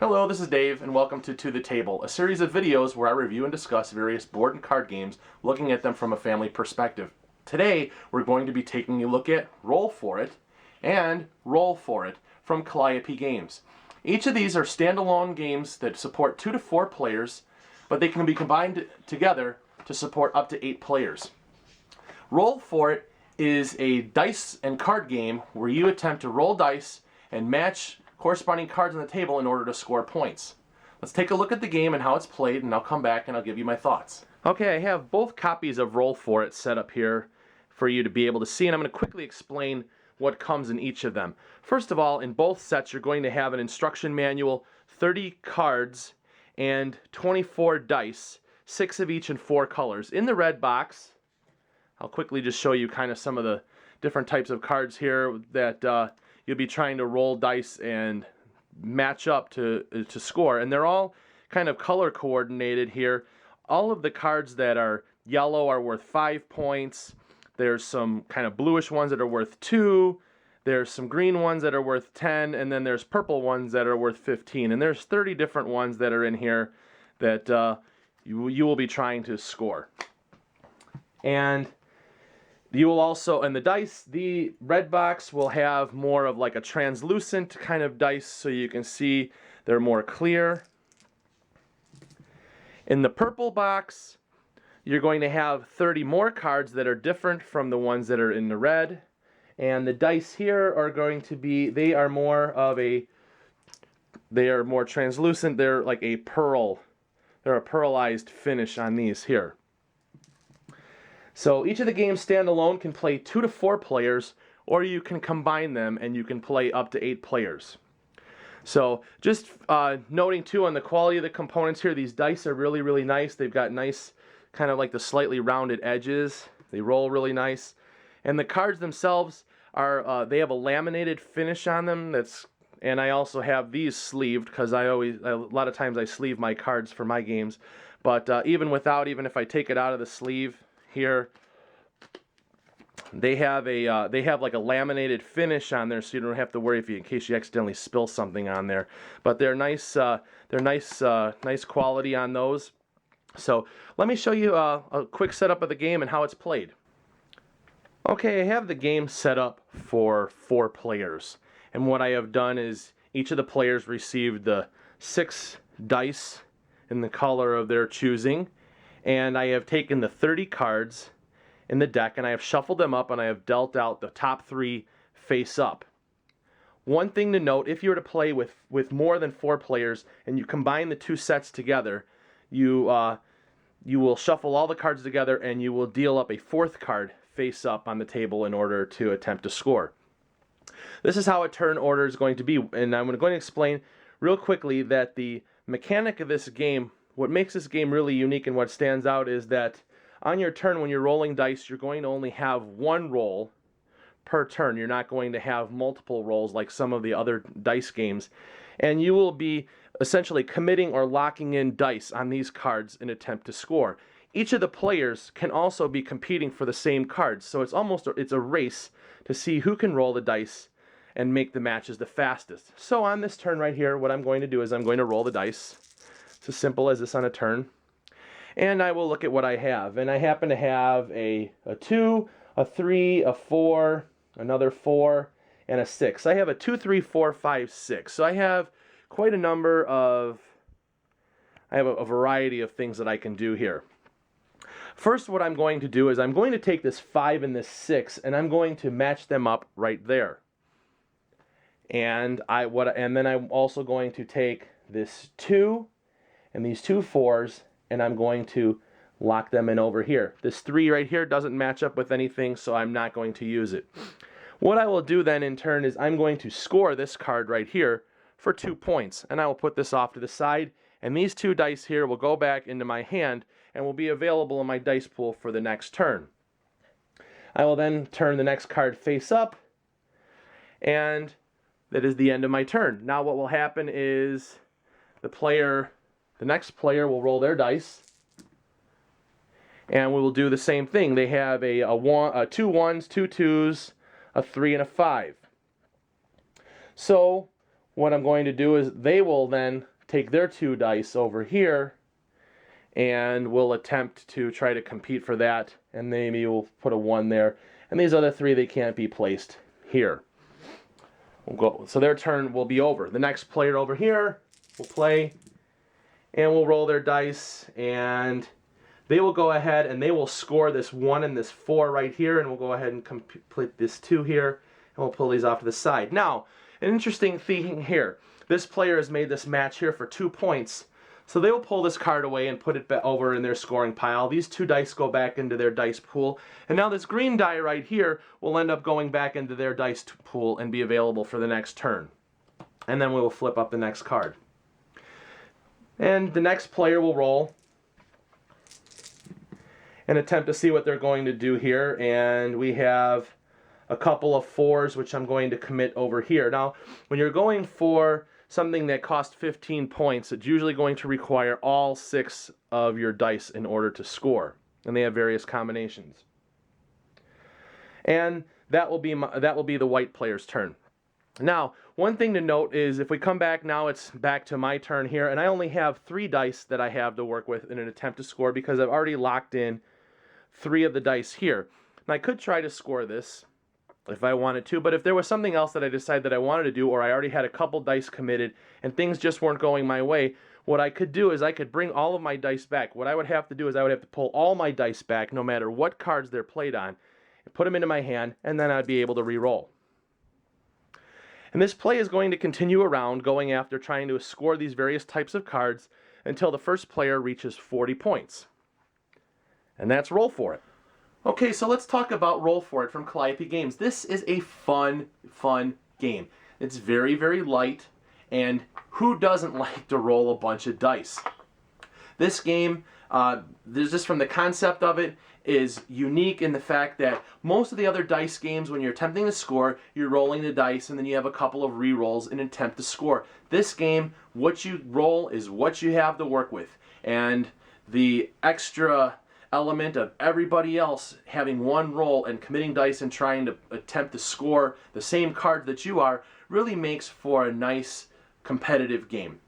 Hello, this is Dave, and welcome to the Table, a series of videos where I review and discuss various board and card games, looking at them from a family perspective. Today, we're going to be taking a look at Roll For It and Roll For It from Calliope Games. Each of these are standalone games that support 2 to 4 players, but they can be combined together to support up to 8 players. Roll For It is a dice and card game where you attempt to roll dice and match corresponding cards on the table in order to score points. Let's take a look at the game and how it's played, and I'll come back and I'll give you my thoughts. Okay, I have both copies of Roll For It set up here for you to be able to see, and I'm going to quickly explain what comes in each of them. First of all, in both sets you're going to have an instruction manual, 30 cards, and 24 dice, 6 of each in 4 colors. In the red box, I'll quickly just show you kind of some of the different types of cards here that you'll be trying to roll dice and match up to score. And they're all kind of color coordinated here. All of the cards that are yellow are worth 5 points. There's some kind of bluish ones that are worth 2. There's some green ones that are worth 10. And then there's purple ones that are worth 15. And there's 30 different ones that are in here that you will be trying to score. And you will also, and the dice, the red box will have more of like a translucent kind of dice so you can see they're more clear. In the purple box, you're going to have 30 more cards that are different from the ones that are in the red. And the dice here are going to be, they are more translucent. They're like a pearl. They're a pearlized finish on these here. So each of the games standalone can play 2 to 4 players, or you can combine them and you can play up to 8 players. So just noting too on the quality of the components here, these dice are really, really nice. They've got nice kind of like the slightly rounded edges. They roll really nice. And the cards themselves are, they have a laminated finish on them. And I also have these sleeved because a lot of times I sleeve my cards for my games. But even if I take it out of the sleeve, here they have like a laminated finish on there, so you don't have to worry in case you accidentally spill something on there. But they're nice quality on those. So let me show you a quick setup of the game and how it's played. Okay, I have the game set up for 4 players, and what I have done is each of the players received the 6 dice in the color of their choosing. And I have taken the 30 cards in the deck and I have shuffled them up and I have dealt out the top 3 face up. One thing to note, if you were to play with more than 4 players and you combine the 2 sets together, you will shuffle all the cards together and you will deal up a 4th card face up on the table in order to attempt to score. This is how a turn order is going to be, and I'm going to explain real quickly that the mechanic of this game, what makes this game really unique and what stands out is that on your turn when you're rolling dice, you're going to only have 1 roll per turn. You're not going to have multiple rolls like some of the other dice games. And you will be essentially committing or locking in dice on these cards in an attempt to score. Each of the players can also be competing for the same cards. So it's a race to see who can roll the dice and make the matches the fastest. So on this turn right here, what I'm going to do is I'm going to roll the dice. It's as simple as this on a turn. And I will look at what I have. And I happen to have a 2, a 3, a 4, another 4, and a 6. I have a 2, 3, 4, 5, 6. So I have quite a number of, I have a variety of things that I can do here. First, what I'm going to do is I'm going to take this 5 and this 6 and I'm going to match them up right there. And then I'm also going to take this 2 and these 2 4s, and I'm going to lock them in over here. This 3 right here doesn't match up with anything, so I'm not going to use it. What I will do then in turn is I'm going to score this card right here for 2 points, and I will put this off to the side, and these 2 dice here will go back into my hand and will be available in my dice pool for the next turn. I will then turn the next card face up, and that is the end of my turn. Now what will happen is the next player will roll their dice, and we will do the same thing. They have 2 1s, 2 2s, a 3, and a 5. So what I'm going to do is they will then take their 2 dice over here and we'll attempt to try to compete for that, and maybe we'll put a 1 there. And these other 3, they can't be placed here. So their turn will be over. The next player over here will play, and we'll roll their dice, and they will go ahead and they will score this 1 and this 4 right here, and we'll go ahead and complete this 2 here, and we'll pull these off to the side. Now, an interesting thing here. This player has made this match here for 2 points, so they will pull this card away and put it over in their scoring pile. These 2 dice go back into their dice pool, and now this green die right here will end up going back into their dice pool and be available for the next turn. And then we will flip up the next card. And the next player will roll and attempt to see what they're going to do here, and we have a couple of 4s, which I'm going to commit over here. Now, when you're going for something that costs 15 points, it's usually going to require all 6 of your dice in order to score, and they have various combinations. And that will be the white player's turn. Now, one thing to note is if we come back now, it's back to my turn here, and I only have 3 dice that I have to work with in an attempt to score because I've already locked in 3 of the dice here. And I could try to score this if I wanted to, but if there was something else that I decided that I wanted to do, or I already had a couple dice committed and things just weren't going my way, what I could do is I could bring all of my dice back. What I would have to do is I would have to pull all my dice back, no matter what cards they're played on, and put them into my hand, and then I'd be able to re-roll. And this play is going to continue around, going after trying to score these various types of cards until the first player reaches 40 points. And that's Roll For It. Okay, so let's talk about Roll For It from Calliope Games. This is a fun game. It's very, very light, and who doesn't like to roll a bunch of dice? This game, just from the concept of it, is unique in the fact that most of the other dice games, when you're attempting to score, you're rolling the dice and then you have a couple of re-rolls in an attempt to score. This game, what you roll is what you have to work with, and the extra element of everybody else having 1 roll and committing dice and trying to attempt to score the same card that you are really makes for a nice competitive game.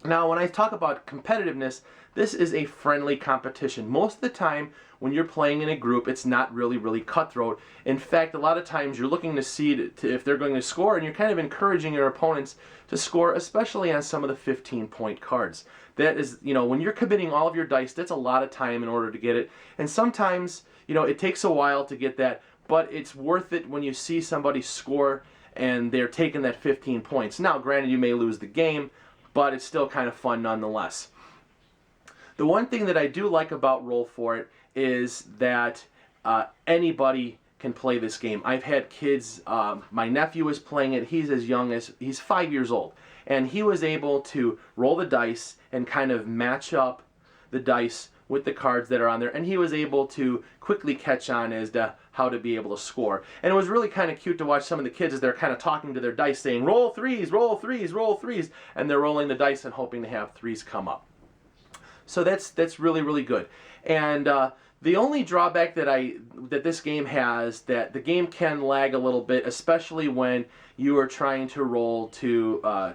Now, when I talk about competitiveness, this is a friendly competition. Most of the time, when you're playing in a group, it's not really cutthroat. In fact, a lot of times you're looking to see if they're going to score, and you're kind of encouraging your opponents to score, especially on some of the 15-point cards. That is, when you're committing all of your dice, that's a lot of time in order to get it. And sometimes, it takes a while to get that, but it's worth it when you see somebody score and they're taking that 15 points. Now, granted, you may lose the game, but it's still kind of fun nonetheless. The one thing that I do like about Roll For It is that anybody can play this game. I've had kids, my nephew is playing it, he's 5 years old, and he was able to roll the dice and kind of match up the dice with the cards that are on there, and he was able to quickly catch on as to how to be able to score. And it was really kind of cute to watch some of the kids as they're kind of talking to their dice saying, roll 3s, roll 3s, roll 3s, and they're rolling the dice and hoping to have 3s come up. So that's really good. And the only drawback that this game has, that the game can lag a little bit, especially when you are trying to roll to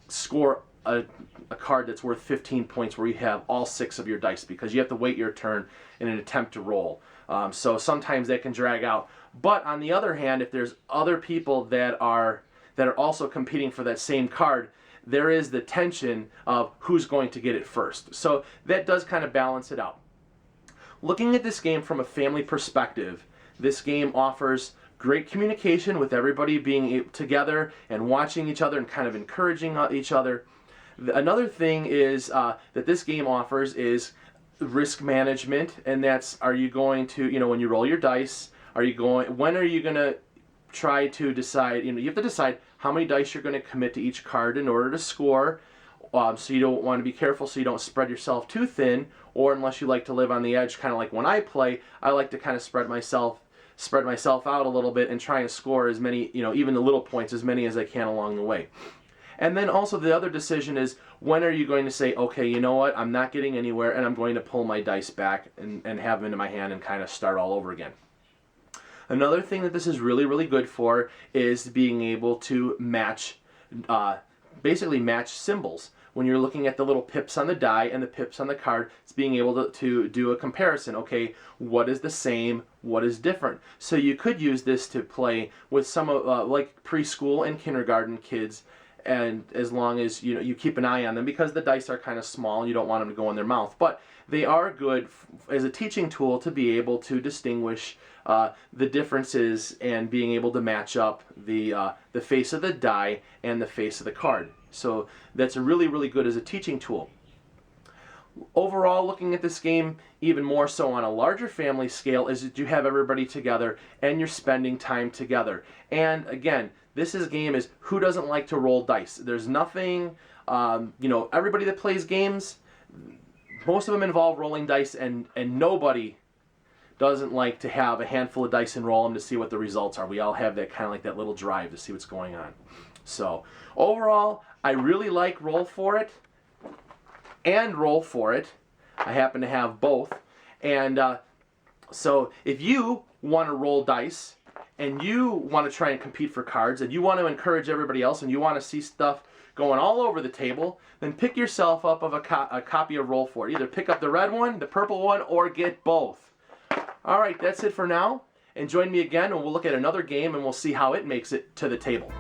score a card that's worth 15 points where you have all 6 of your dice, because you have to wait your turn in an attempt to roll. So sometimes that can drag out. But on the other hand, if there's other people that are also competing for that same card, there is the tension of who's going to get it first. So that does kind of balance it out. Looking at this game from a family perspective, this game offers great communication with everybody being together and watching each other and kind of encouraging each other. Another thing is that this game offers is risk management, and that's, are you going to, when you roll your dice, when are you going to try to decide, you have to decide how many dice you're going to commit to each card in order to score. So you don't want to be careful so you don't spread yourself too thin, or unless you like to live on the edge, kind of like when I play, I like to kind of spread myself out a little bit and try and score as many, even the little points, as many as I can along the way. And then also the other decision is, when are you going to say, okay, you know what, I'm not getting anywhere, and I'm going to pull my dice back and have them into my hand and kind of start all over again. Another thing that this is really good for is being able to match basically match symbols. When you're looking at the little pips on the die and the pips on the card, it's being able to do a comparison. Okay, what is the same, what is different? So you could use this to play with some of like preschool and kindergarten kids, and as long as you keep an eye on them, because the dice are kind of small, you don't want them to go in their mouth. But they are good as a teaching tool to be able to distinguish the differences and being able to match up the face of the die and the face of the card. So that's really, really good as a teaching tool. Overall, looking at this game even more so on a larger family scale, is that you have everybody together and you're spending time together. And again, this game is who doesn't like to roll dice. There's nothing, everybody that plays games, most of them involve rolling dice, and nobody doesn't like to have a handful of dice and roll them to see what the results are. We all have that kind of like that little drive to see what's going on. So overall, I really like Roll For It and Roll For It. I happen to have both. And so if you want to roll dice and you want to try and compete for cards and you want to encourage everybody else and you want to see stuff going all over the table, then pick yourself up of a copy of Roll For It. Either pick up the red one, the purple one, or get both. All right, that's it for now. And join me again and we'll look at another game and we'll see how it makes it to the table.